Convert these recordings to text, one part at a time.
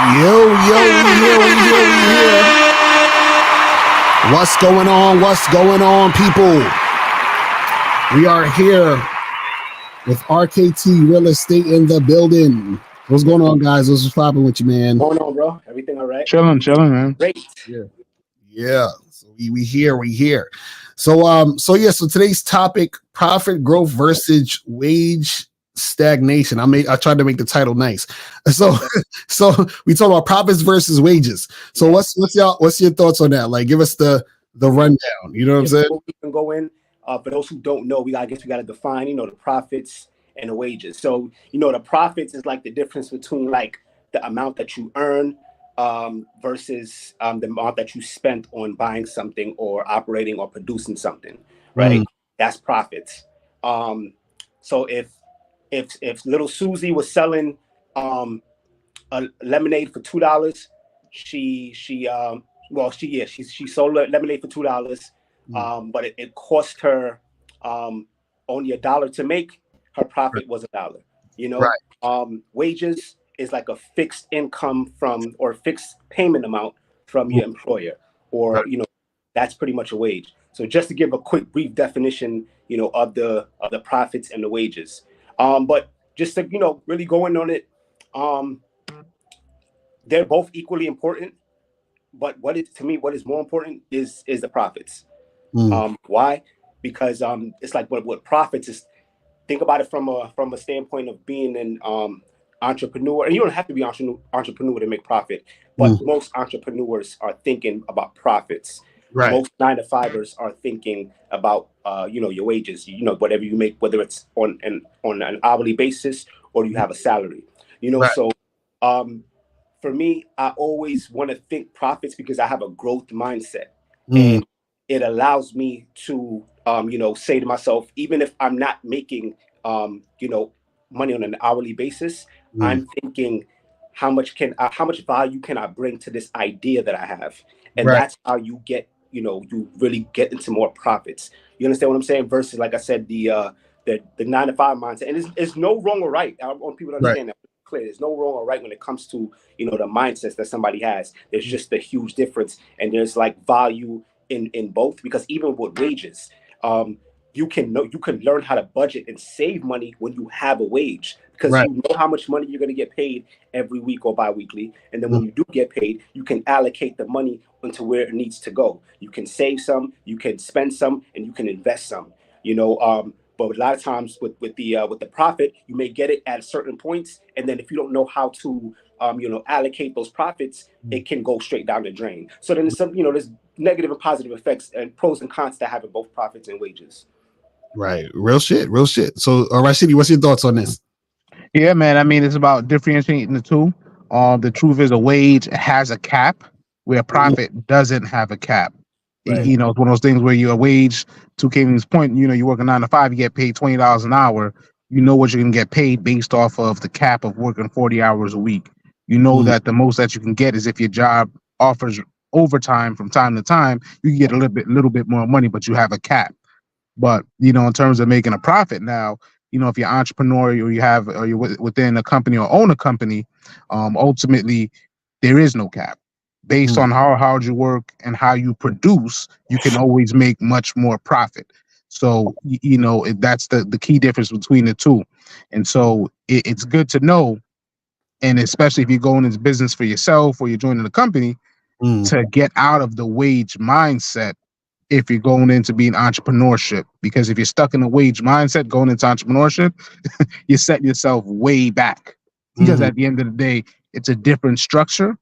We here. What's going on? What's going on, people? We are here with RKT Real Estate in the building. What's going on, guys? What's popping with you, man? What's going on, bro? Everything all right? Chilling, man. Great. Yeah. So we here. So today's topic: profit growth versus wage stagnation. I tried to make the title nice. So we talk about profits versus wages. So what's your thoughts on that? Like, give us the rundown. You know what I'm saying? We can go in. For those who don't know, we gotta define, the profits and the wages. So, the profits is like the difference between like the amount that you earn versus the amount that you spent on buying something or operating or producing something, right? That's profits. So if little Susie was selling a lemonade for $2, she sold lemonade for $2, but it cost her only $1 to make. Her profit was $1. Wages is like a fixed income from or fixed payment amount from your employer, or that's pretty much a wage. So just to give a quick brief definition, of the profits and the wages. But just to really going on it, they're both equally important. But what is more important is the profits. Why? Because it's like what profits is. Think about it from a standpoint of being an entrepreneur, and you don't have to be entrepreneur to make profit. But most entrepreneurs are thinking about profits. Right. Most 9-to-5ers are thinking about your wages. Whatever you make, whether it's on an hourly basis or you have a salary. Right. So for me, I always want to think profits because I have a growth mindset, and it allows me to say to myself, even if I'm not making money on an hourly basis, I'm thinking how much value can I bring to this idea that I have, and that's how you get you really get into more profits. You understand what I'm saying? Versus, like I said, the 9-to-5 mindset, and it's no wrong or right. I want people to understand that clear. There's no wrong or right when it comes to the mindsets that somebody has. There's just a huge difference, and there's like value in both, because even with wages, you can learn how to budget and save money when you have a wage, because you know how much money you're going to get paid every week or bi-weekly, and then when you do get paid, you can allocate the money into where it needs to go. You can save some, you can spend some, and you can invest some. But a lot of times with the profit, you may get it at certain points, and then if you don't know how to allocate those profits, it can go straight down the drain. So then there's negative and positive effects and pros and cons to having both profits and wages. Right. Real shit. So, Rashidi, what's your thoughts on this? Yeah, man. I mean, it's about differentiating the two. The truth is, a wage has a cap, where profit doesn't have a cap. Right. It's one of those things where you're a wage. To Kevin's point, you work a 9-to-5, you get paid $20 an hour. You know what you're gonna get paid based off of the cap of working 40 hours a week. You know that the most that you can get is if your job offers overtime from time to time, you can get a little bit more money, but you have a cap. But in terms of making a profit now, if you're entrepreneur or you're within a company or own a company, ultimately there is no cap. Based on how hard you work and how you produce, you can always make much more profit. So that's the key difference between the two. And so it's good to know, and especially if you're going into business for yourself or you're joining a company, to get out of the wage mindset if you're going into being entrepreneurship. Because if you're stuck in a wage mindset going into entrepreneurship, you set yourself way back. Because at the end of the day, it's a different structure.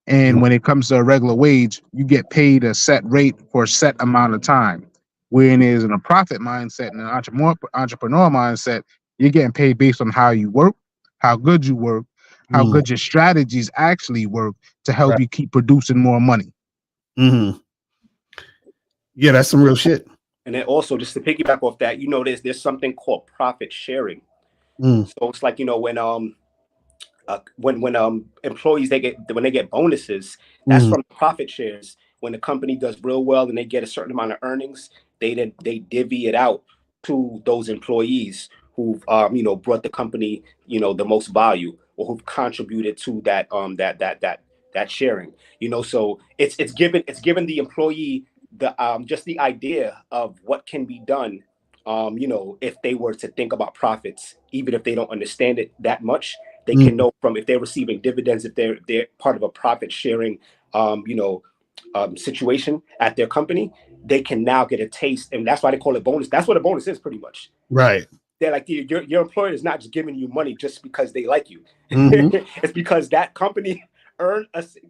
And when it comes to a regular wage, you get paid a set rate for a set amount of time. Whereas in a profit mindset and an entrepreneur mindset, you're getting paid based on how you work, how good you work, how good your strategies actually work to help you keep producing more money. Yeah, that's some real shit. And then also, just to piggyback off that, there's something called profit sharing. So it's like when employees they get bonuses, that's from profit shares. When the company does real well and they get a certain amount of earnings, they divvy it out to those employees who've brought the company the most value. or who've contributed to that sharing. So it's given the employee the just the idea of what can be done. If they were to think about profits, even if they don't understand it that much, they can know from if they're receiving dividends, if they're part of a profit sharing, situation at their company, they can now get a taste, and that's why they call it bonus. That's what a bonus is, pretty much. Right. They're like your employer is not just giving you money just because they like you. It's because that company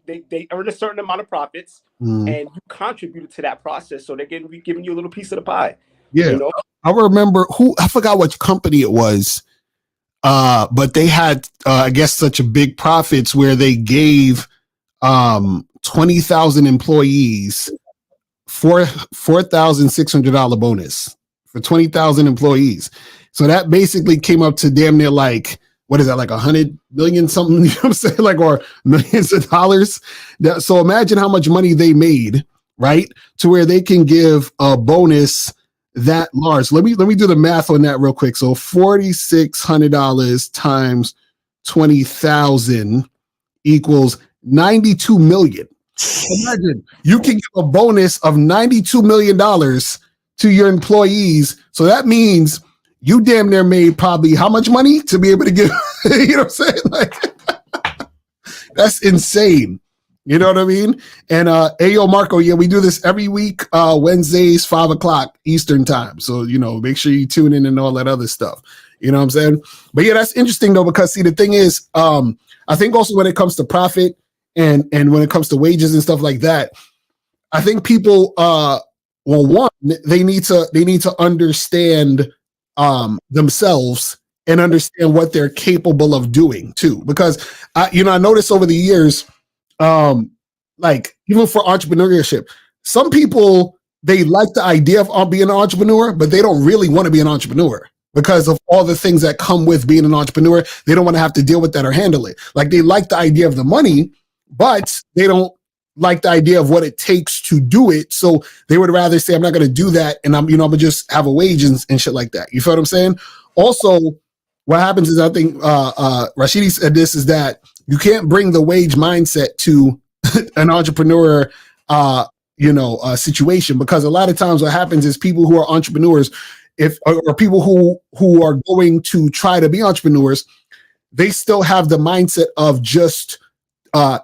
they earn a certain amount of profits, and you contributed to that process, so they're giving you a little piece of the pie. Yeah, I remember I forgot which company it was, but they had I guess such a big profits where they gave 20,000 employees $4,600 bonus for 20,000 employees. So that basically came up to damn near like, what is that, like 100 million something, you know what I'm saying? Like, or millions of dollars. So imagine how much money they made, right? To where they can give a bonus that large. Let me do the math on that real quick. So $4,600 times 20,000 equals 92 million. Imagine you can give a bonus of $92 million to your employees. So that means you damn near made probably how much money to be able to give, you know what I'm saying? Like, that's insane. You know what I mean? And Ayo Marco, yeah, we do this every week, Wednesdays, 5:00 Eastern time. So, make sure you tune in and all that other stuff. You know what I'm saying? But yeah, that's interesting though, because see, the thing is, I think also when it comes to profit and when it comes to wages and stuff like that, I think people, one, they need to understand themselves and understand what they're capable of doing too. Because I noticed over the years, like even for entrepreneurship, some people, they like the idea of being an entrepreneur, but they don't really want to be an entrepreneur because of all the things that come with being an entrepreneur. They don't want to have to deal with that or handle it. Like they like the idea of the money, but they don't like the idea of what it takes to do it. So they would rather say, I'm not going to do that. And I'm going to just have a wage and shit like that. You feel what I'm saying? Also, what happens is, I think Rashidi said this, is that you can't bring the wage mindset to an entrepreneur, situation, because a lot of times what happens is people who are entrepreneurs, or people who are going to try to be entrepreneurs, they still have the mindset of just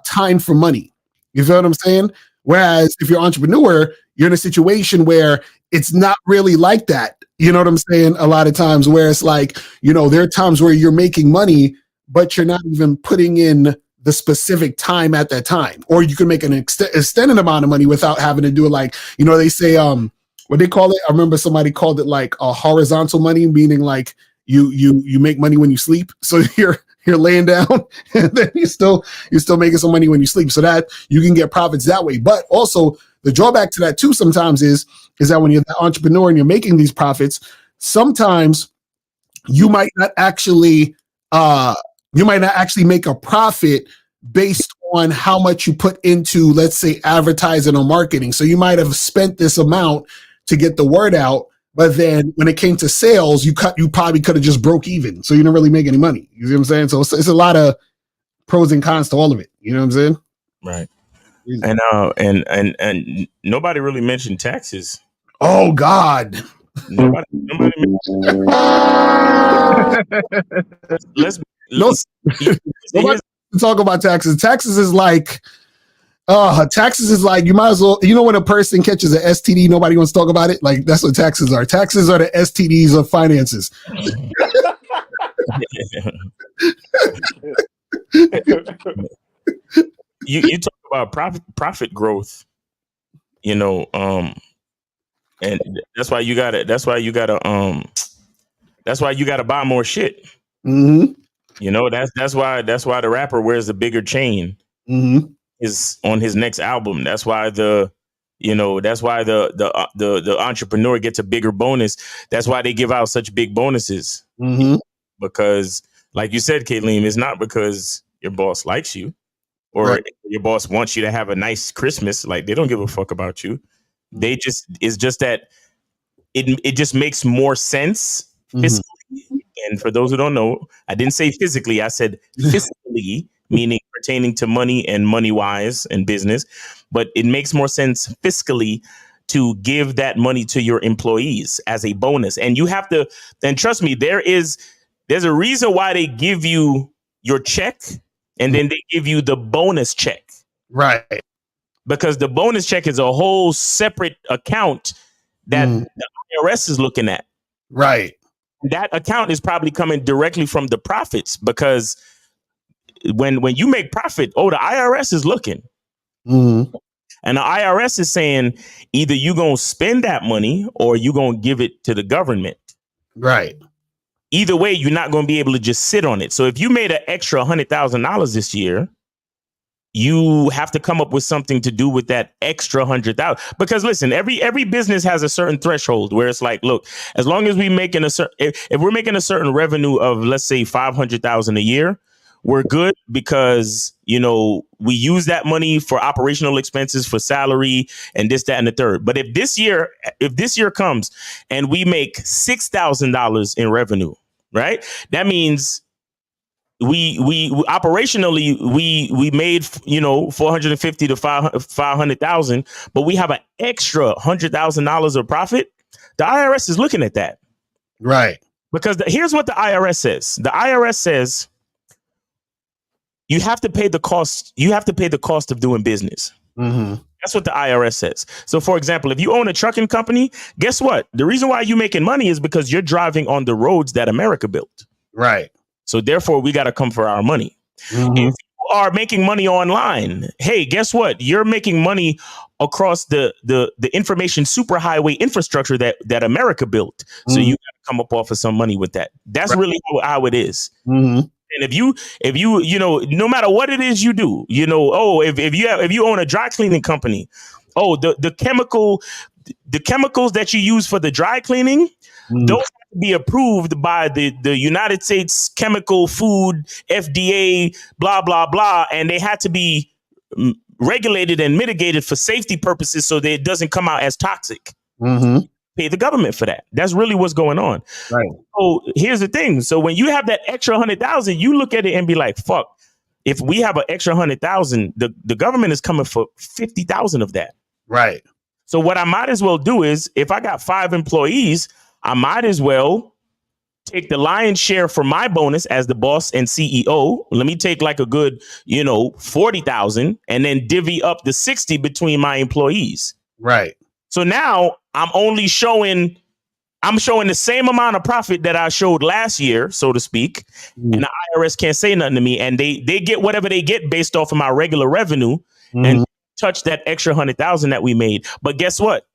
time for money. You feel what I'm saying? Whereas if you're an entrepreneur, you're in a situation where it's not really like that. You know what I'm saying? A lot of times where it's like, there are times where you're making money, but you're not even putting in the specific time at that time. Or you can make an extended amount of money without having to do it. Like, they say, what they call it? I remember somebody called it like a horizontal money, meaning like you make money when you sleep. So you're laying down and then you're still making some money when you sleep, so that you can get profits that way. But also the drawback to that too sometimes is that when you're the entrepreneur and you're making these profits, sometimes you might not actually make a profit based on how much you put into, let's say, advertising or marketing. So you might have spent this amount to get the word out, but then when it came to sales, you probably could have just broke even. So you didn't really make any money. You see what I'm saying? So it's a lot of pros and cons to all of it. You know what I'm saying? Right. And nobody really mentioned taxes. Oh God. Nobody let's nobody talk about taxes. Taxes is like you might as well, when a person catches an STD, nobody wants to talk about it. Like, that's what taxes are. Taxes are the STDs of finances. You talk about profit growth, and that's why you gotta buy more shit. Mm-hmm. That's why the rapper wears the bigger chain. Mm-hmm. Is on his next album. That's why the entrepreneur gets a bigger bonus. That's why they give out such big bonuses. Mm-hmm. Because, like you said, Kayleen, it's not because your boss likes you or right. Your boss wants you to have a nice Christmas. Like, they don't give a fuck about you. It's just that it just makes more sense fiscally And for those who don't know, I didn't say physically. I said fiscally, meaning pertaining to money and money wise and business. But it makes more sense fiscally to give that money to your employees as a bonus. And you have to, and trust me, there's a reason why they give you your check and then they give you the bonus check. Right. Because the bonus check is a whole separate account that the IRS is looking at. Right. That account is probably coming directly from the profits, because when you make profit, the IRS is looking. And the IRS is saying either you're going to spend that money or you're going to give it to the government. Right. Either way, you're not going to be able to just sit on it. So if you made an extra $100,000 this year, you have to come up with something to do with that extra 100,000. Because listen, every business has a certain threshold where it's like, look, as long as we making if we're making a certain revenue of, let's say, 500,000 a year, we're good, because, we use that money for operational expenses, for salary and this, that, and the third. But if this year comes and we make $6,000 in revenue, right? That means we operationally we made 450 to 500,000, but we have an extra $100,000 of profit. The IRS is looking at that, right? Because here's what the IRS says. The IRS says you have to pay the cost. You have to pay the cost of doing business. That's what the IRS says. So, for example, if you own a trucking company, guess what? The reason why you're making money is because you're driving on the roads that America built, right? So therefore, we got to come for our money. If you are making money online, hey, guess what? You're making money across the information superhighway infrastructure that America built. So you got to come up off of some money with that. That's really how it is. And if you no matter what it is you do, if you own a dry cleaning company, the chemicals that you use for the dry cleaning, those have to be approved by the United States Chemical, Food, FDA, blah, blah, blah. And they had to be regulated and mitigated for safety purposes so that it doesn't come out as toxic. Pay the government for that. That's really what's going on. Right. So here's the thing. So when you have that extra 100,000, you look at it and be like, fuck, if we have an extra 100,000, the government is coming for 50,000 of that. Right. So what I might as well do is, if I got 5 employees, I might as well take the lion's share for my bonus as the boss and CEO. Let me take like a good, 40,000 and then divvy up the 60 between my employees. Right. So now I'm showing the same amount of profit that I showed last year, so to speak. And the IRS can't say nothing to me. And they get whatever they get based off of my regular revenue and touch that extra 100,000 that we made. But guess what?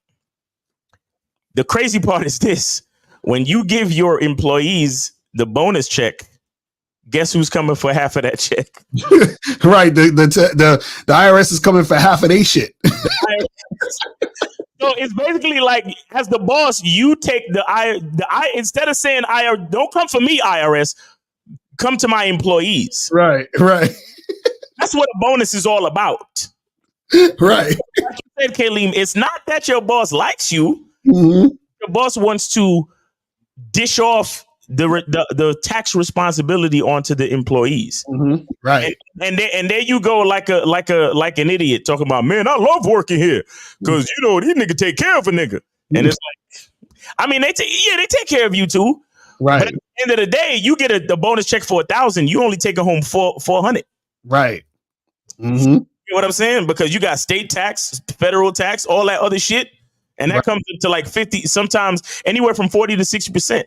The crazy part is this. When you give your employees the bonus check, guess who's coming for half of that check? Right. The IRS is coming for half of their shit. So it's basically like, as the boss, you take instead of saying don't come for me, IRS, come to my employees. Right. Right. That's what a bonus is all about. Right. Like you said, Kaleem, it's not that your boss likes you. Your boss wants to dish off the tax responsibility onto the employees. Right. And there you go, like an idiot talking about, man, I love working here because these niggas take care of a nigga. And it's like, I mean, they take care of you too. Right. But at the end of the day, you get the bonus check for 1,000, you only take it home 400. Right. You know what I'm saying? Because you got state tax, federal tax, all that other shit. And that comes to like 50, sometimes anywhere from 40 to 60%.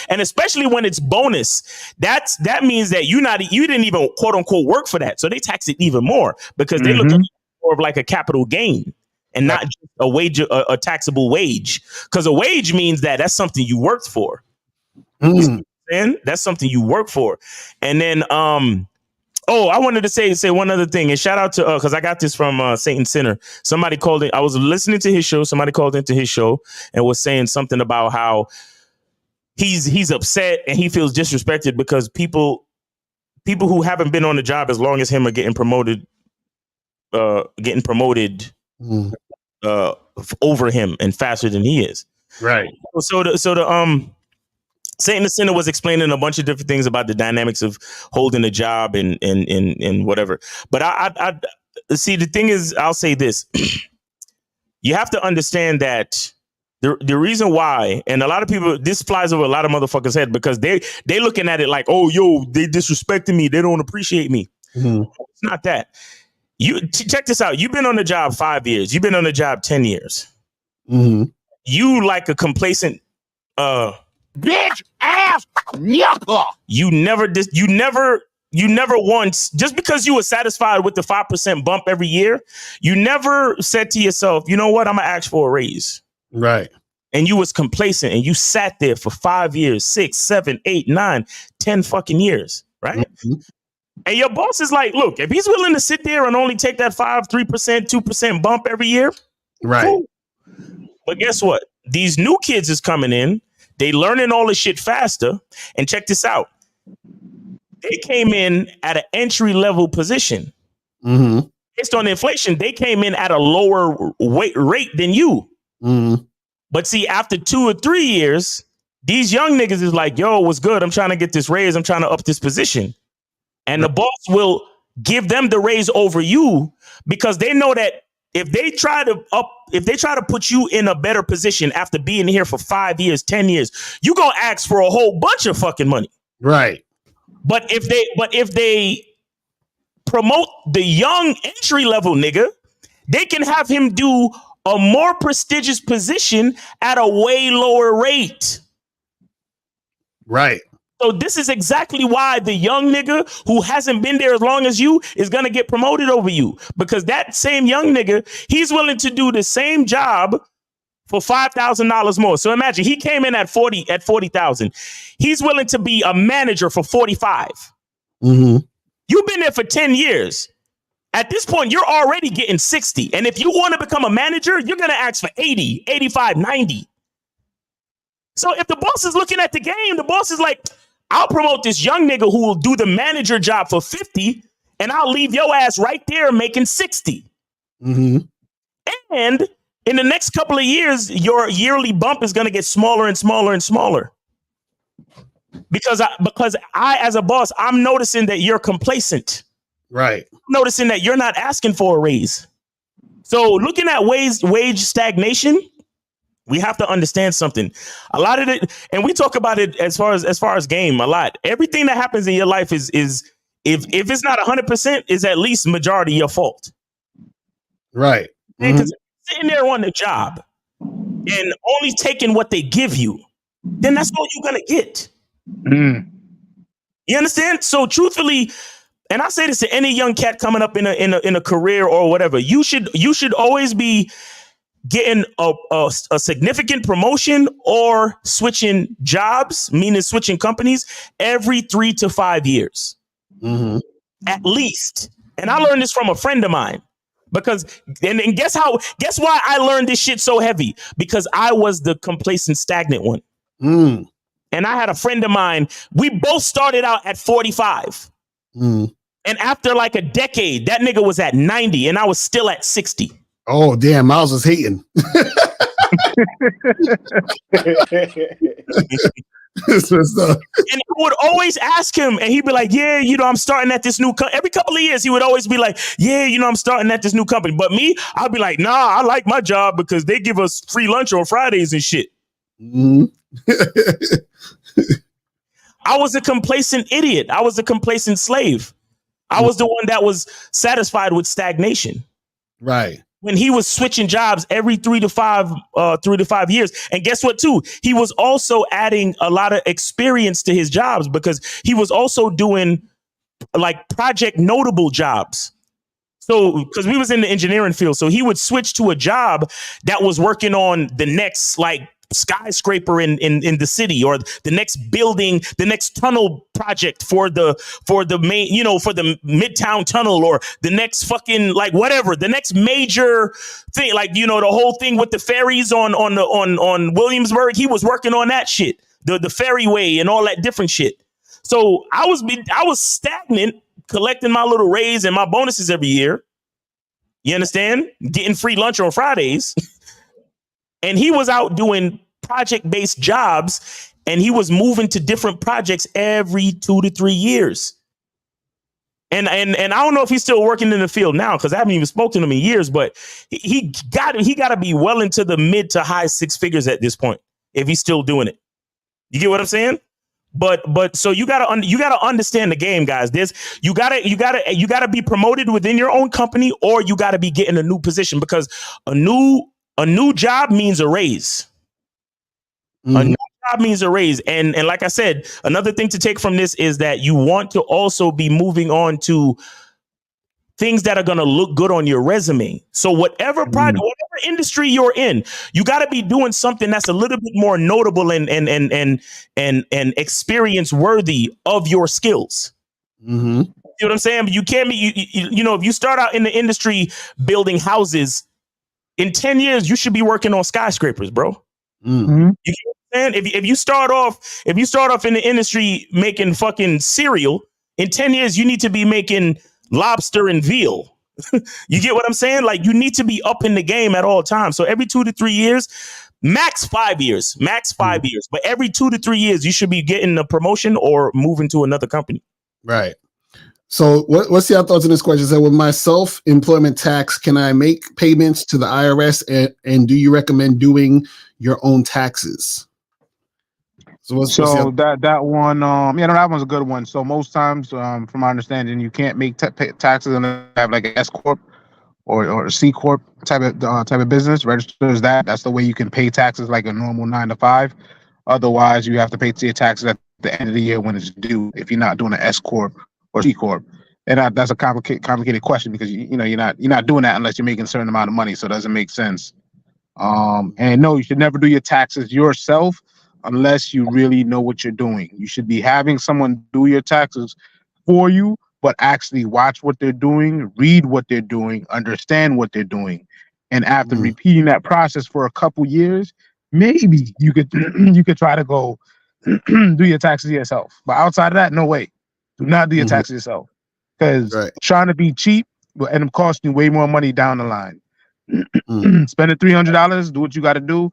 And especially when it's bonus, that means that you didn't even quote unquote work for that. So they tax it even more because they look at it more of like a capital gain and not just a wage, a taxable wage. Because a wage means that's something you worked for. And that's something you work for. And then I wanted to say one other thing, and shout out to because I got this from Satan Sinner. Somebody called in. I was listening to his show. Somebody called into his show and was saying something about how he's upset and he feels disrespected because people who haven't been on the job as long as him are getting promoted over him and faster than he is. Right. So the Satan the Sinner was explaining a bunch of different things about the dynamics of holding a job and whatever. But I see, the thing is, I'll say this. You have to understand that the reason why, and a lot of people, this flies over a lot of motherfuckers' head because they looking at it like, oh, yo, they disrespecting me. They don't appreciate me. Mm-hmm. It's not that. You check this out. You've been on the job 5 years. You've been on the job 10 years. Mm-hmm. You like a complacent, bitch ass nigga. You never once, just because you were satisfied with the 5% bump every year, you never said to yourself, you know what, I'm gonna ask for a raise. Right. And you was complacent and you sat there for 5 years, 6, 7, 8, 9, 10 fucking years. Right. Mm-hmm. And your boss is like, look, if he's willing to sit there and only take that 5%, 3%, 2% bump every year. Right. Cool. But guess what? These new kids is coming in. They learning all this shit faster. And check this out. They came in at an entry level position. Mm-hmm. Based on inflation, they came in at a lower rate than you. Mm-hmm. But see, after 2 or 3 years, these young niggas is like, yo, what's good? I'm trying to get this raise. I'm trying to up this position. And the boss will give them the raise over you because they know that if they try to put you in a better position after being here for 5 years, 10 years, you're going to ask for a whole bunch of fucking money. Right. But if they promote the young entry level nigga, they can have him do a more prestigious position at a way lower rate. Right. So this is exactly why the young nigga who hasn't been there as long as you is going to get promoted over you, because that same young nigga, he's willing to do the same job for $5,000 more. So imagine he came in at 40,000. He's willing to be a manager for 45. Mm-hmm. You've been there for 10 years. At this point, you're already getting 60. And if you want to become a manager, you're going to ask for 80, 85, 90. So if the boss is looking at the game, the boss is like, I'll promote this young nigga who will do the manager job for 50, and I'll leave your ass right there making 60. Mm-hmm. And in the next couple of years, your yearly bump is going to get smaller and smaller and smaller. Because I, as a boss, I'm noticing that you're complacent. Right. I'm noticing that you're not asking for a raise. So looking at wage stagnation, we have to understand something. A lot of it, and we talk about it as far as game a lot. Everything that happens in your life is if it's not 100%, is at least majority your fault. Right. Because sitting there on the job and only taking what they give you, then that's all you're gonna get. Mm. You understand? So truthfully, and I say this to any young cat coming up in a career or whatever, you should always be getting a significant promotion or switching jobs, meaning switching companies, every 3 to 5 years, at least. And I learned this from a friend of mine, because and guess why I learned this shit so heavy? Because I was the complacent, stagnant one. Mm. And I had a friend of mine. We both started out at 45. Mm. And after like a decade, that nigga was at 90 and I was still at 60. Oh, damn. Miles is hating. And I would always ask him, and he'd be like, yeah, I'm starting at this new company. Every couple of years, he would always be like, yeah, I'm starting at this new company. But me, I'd be like, nah, I like my job because they give us free lunch on Fridays and shit. Mm-hmm. I was a complacent idiot. I was a complacent slave. I was the one that was satisfied with stagnation. Right. When he was switching jobs every 3 to 5 years. And guess what, too? He was also adding a lot of experience to his jobs, because he was also doing like project notable jobs. So because we was in the engineering field, so he would switch to a job that was working on the next like skyscraper in the city, or the next building, the next tunnel project for the main, for the Midtown Tunnel, or the next fucking like whatever, the next major thing, like the whole thing with the ferries on Williamsburg. He was working on that shit, the ferryway and all that different shit. So I was stagnant, collecting my little raise and my bonuses every year. You understand? Getting free lunch on Fridays. And he was out doing project-based jobs and he was moving to different projects every 2 to 3 years. And I don't know if he's still working in the field now, because I haven't even spoken to him in years, but he got to be well into the mid to high 6 figures at this point if he's still doing it. You get what I'm saying? But so you gotta understand the game, guys. You gotta be promoted within your own company, or you gotta be getting a new position, because a new job means a raise. A new job means a raise. And like I said, another thing to take from this is that you want to also be moving on to things that are going to look good on your resume. So whatever project, whatever industry you're in, you got to be doing something that's a little bit more notable and experience worthy of your skills. You know what I'm saying? But you can't be, you know, if you start out in the industry building houses, in 10 years, you should be working on skyscrapers, bro. You get what I'm saying? If you start off in the industry making fucking cereal, in 10 years, you need to be making lobster and veal. You get what I'm saying? Like, you need to be up in the game at all times. So every 2 to 3 years, max 5 years, but every 2 to 3 years, you should be getting a promotion or moving to another company. Right. So what's your thoughts on this question? So with my self-employment tax, can I make payments to the IRS, and do you recommend doing your own taxes? So that one, that one's a good one. So most times, from my understanding, you can't make taxes unless you have like an S corp or a C corp type of business. Registers that's the way you can pay taxes like a normal 9 to 5. Otherwise, you have to pay your taxes at the end of the year when it's due, if you're not doing an S corp or C corp. And that's a complicated question, because you're not doing that unless you're making a certain amount of money. So it doesn't make sense. And no, you should never do your taxes yourself unless you really know what you're doing. You should be having someone do your taxes for you, but actually watch what they're doing, read what they're doing, understand what they're doing. And after repeating that process for a couple years, maybe you could try to go do your taxes yourself. But outside of that, no way. Do not do your taxes yourself, because trying to be cheap will end up costing you way more money down the line. Spend $300, do what you got to do,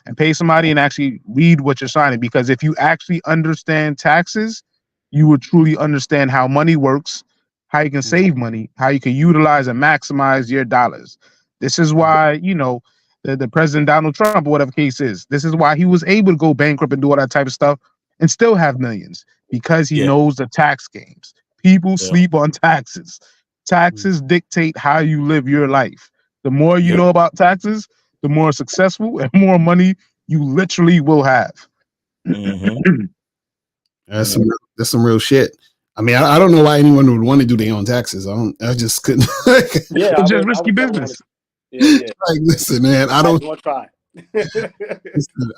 and pay somebody and actually read what you're signing. Because if you actually understand taxes, you will truly understand how money works, how you can save money, how you can utilize and maximize your dollars. This is why, the President Donald Trump, or whatever case is, this is why he was able to go bankrupt and do all that type of stuff and still have millions, because he knows the tax games. People sleep on taxes. Taxes dictate how you live your life. The more you know about taxes, the more successful and more money you literally will have. That's some real shit. I mean, I don't know why anyone would want to do their own taxes. I just couldn't. It's just risky business. Like, listen, man, I don't try.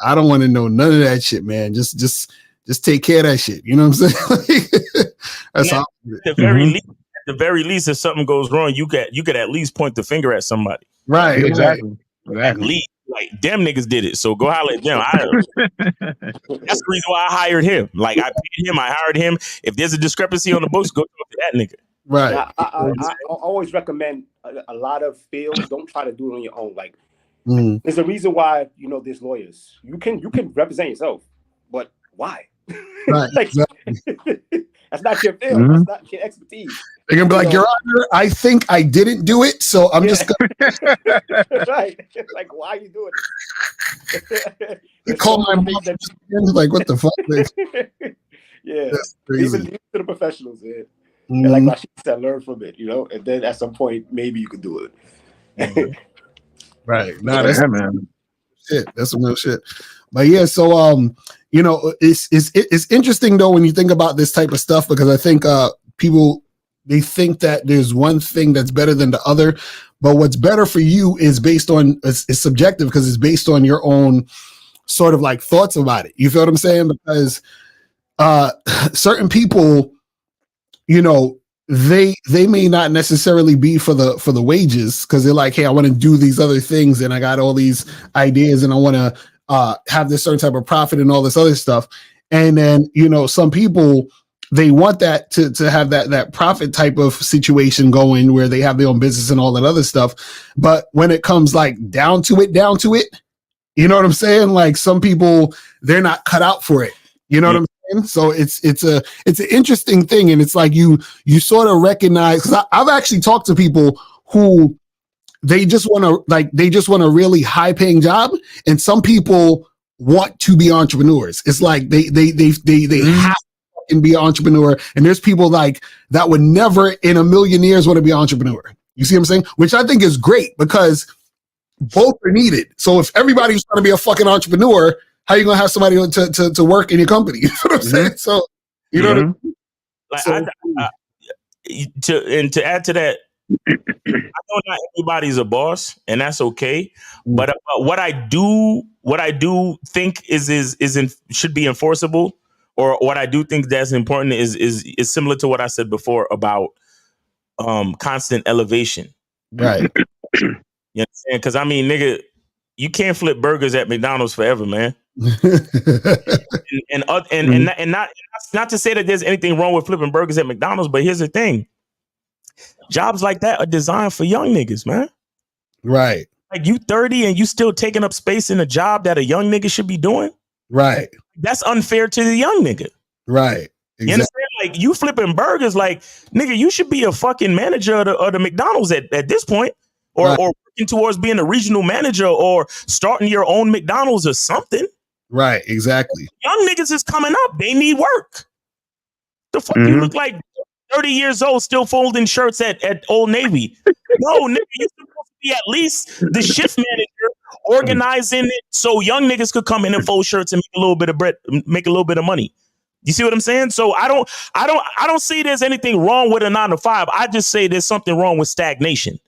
I don't want to know none of that shit, man. Just take care of that shit. You know what I'm saying? That's all. At the very least, if something goes wrong, you could at least point the finger at somebody. Right. Exactly. At least, like, them niggas did it, so go holler at them. That's the reason why I hired him. Like, I paid him, I hired him. If there's a discrepancy on the books, go talk to that nigga. Right. I always recommend a lot of fields. Don't try to do it on your own. Like, there's a reason why there's lawyers. You can represent yourself, but why? Right. Like, that's not your field. That's not your expertise. They're gonna be like, Your Honor, I think I didn't do it, so I'm just gonna. Right. Like, why are you doing it? You call my mom. Like, what the fuck? Yeah. Even to the professionals, man. And like Rashid said, learn from it, and then at some point maybe you could do it. Right. No, that's shit. That's some real shit. But yeah, so it's interesting though when you think about this type of stuff, because I think people, they think that there's one thing that's better than the other, but what's better for you is based on it's subjective, because it's based on your own sort of like thoughts about it. You feel what I'm saying? Because certain people, they may not necessarily be for the wages, because they're like, hey, I want to do these other things and I got all these ideas and I want to have this certain type of profit and all this other stuff. And then some people, they want that to have that profit type of situation going, where they have their own business and all that other stuff. But when it comes like down to it, you know what I'm saying? Like, some people, they're not cut out for it. You know what I'm saying? So it's an interesting thing, and it's like you sort of recognize, because I've actually talked to people who they just want a really high paying job, and some people want to be entrepreneurs. It's like they have to be an entrepreneur, and there's people like that would never in a million years want to be an entrepreneur. You see what I'm saying? Which I think is great, because both are needed. So if everybody's trying to be a fucking entrepreneur, how are you gonna have somebody to work in your company? You know what I'm saying? So you know what I mean? Like So, to add to that, I know not everybody's a boss, and that's okay. But what I do think should be enforceable, or what I do think that's important is similar to what I said before about constant elevation. right. You understand? Because I mean, nigga, you can't flip burgers at McDonald's forever, man. and not to say that there's anything wrong with flipping burgers at McDonald's, but here's the thing: jobs like that are designed for young niggas, man. Like you 30 and you still taking up space in a job that a young nigga should be doing. Right. That's unfair to the young nigga. Right. Exactly. You understand? Like, you flipping burgers, like, nigga, you should be a fucking manager of the McDonald's at this point, or working towards being a regional manager, or starting your own McDonald's or something. Right. Exactly. Young niggas is coming up. They need work. The fuck you look like 30 years old still folding shirts at Old Navy. No, nigga, you're supposed to be at least the shift manager, organizing it so young niggas could come in and fold shirts and make a little bit of bread, make a little bit of money. You see what I'm saying? So I don't see there's anything wrong with a 9-to-5. I just say there's something wrong with stagnation.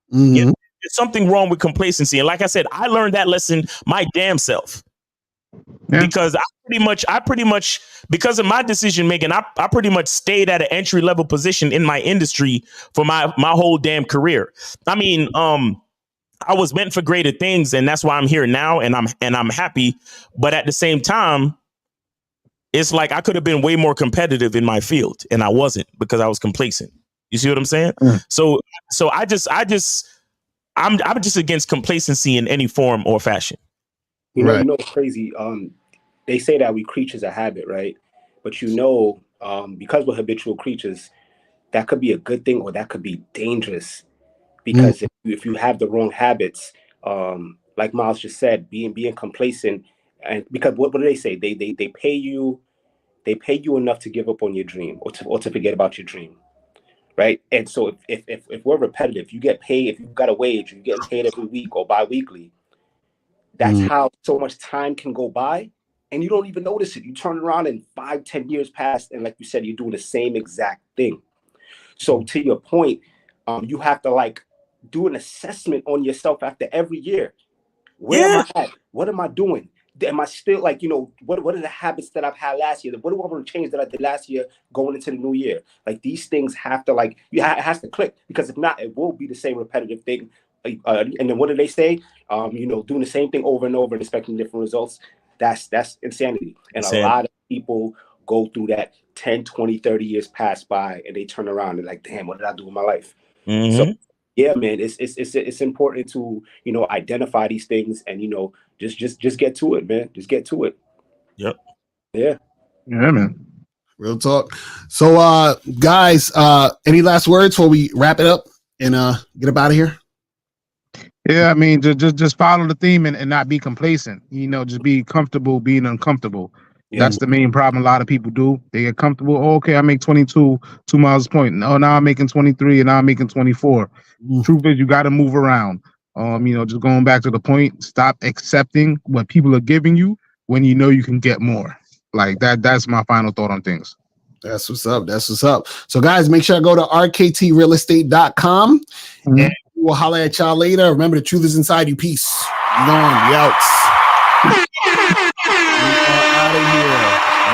You know, there's something wrong with complacency. And like I said, I learned that lesson my damn self. Because I pretty much because of my decision making, I pretty much stayed at an entry level position in my industry for my whole damn career. I mean, I was meant for greater things, and that's why I'm here now, and I'm happy. But at the same time, it's like I could have been way more competitive in my field, and I wasn't, because I was complacent. You see what I'm saying? So I'm just against complacency in any form or fashion. You know, it's crazy. They say that we creatures of habit, right? But because we're habitual creatures, that could be a good thing or that could be dangerous. Because if you have the wrong habits, like Miles just said, being complacent, and because what do they say? They pay you enough to give up on your dream, or to forget about your dream, right? And so if we're repetitive, you get paid. If you've got a wage, you're getting paid every week or bi-weekly. That's how so much time can go by and you don't even notice it. You turn around and 5-10 years pass, and like you said, you're doing the same exact thing. So to your point, you have to like do an assessment on yourself after every year. Where am I at? What am I doing? Am I still like, what are the habits that I've had last year? What do I want to change that I did last year going into the new year? Like, these things have to it has to click, because if not, it will be the same repetitive thing. And then what do they say? Doing the same thing over and over and expecting different results. That's insanity. And a lot of people go through that 10, 20, 30 years pass by, and they turn around and like, damn, what did I do with my life? So yeah, man, it's important to, identify these things and, just get to it, man. Just get to it. Yep. Yeah, man. Real talk. So, guys, any last words before we wrap it up and get up out of here? Yeah, I mean, just follow the theme and not be complacent. Just be comfortable being uncomfortable. Yeah. That's the main problem a lot of people do. They get comfortable. Oh, okay, I make 22, 2 miles a point. No, now I'm making 23, and now I'm making 24. Truth is, you got to move around. Just going back to the point, stop accepting what people are giving you when you know you can get more. Like that. That's my final thought on things. That's what's up. So, guys, make sure to go to rktrealestate.com and we'll holler at y'all later. Remember, the truth is inside you. Peace. We out.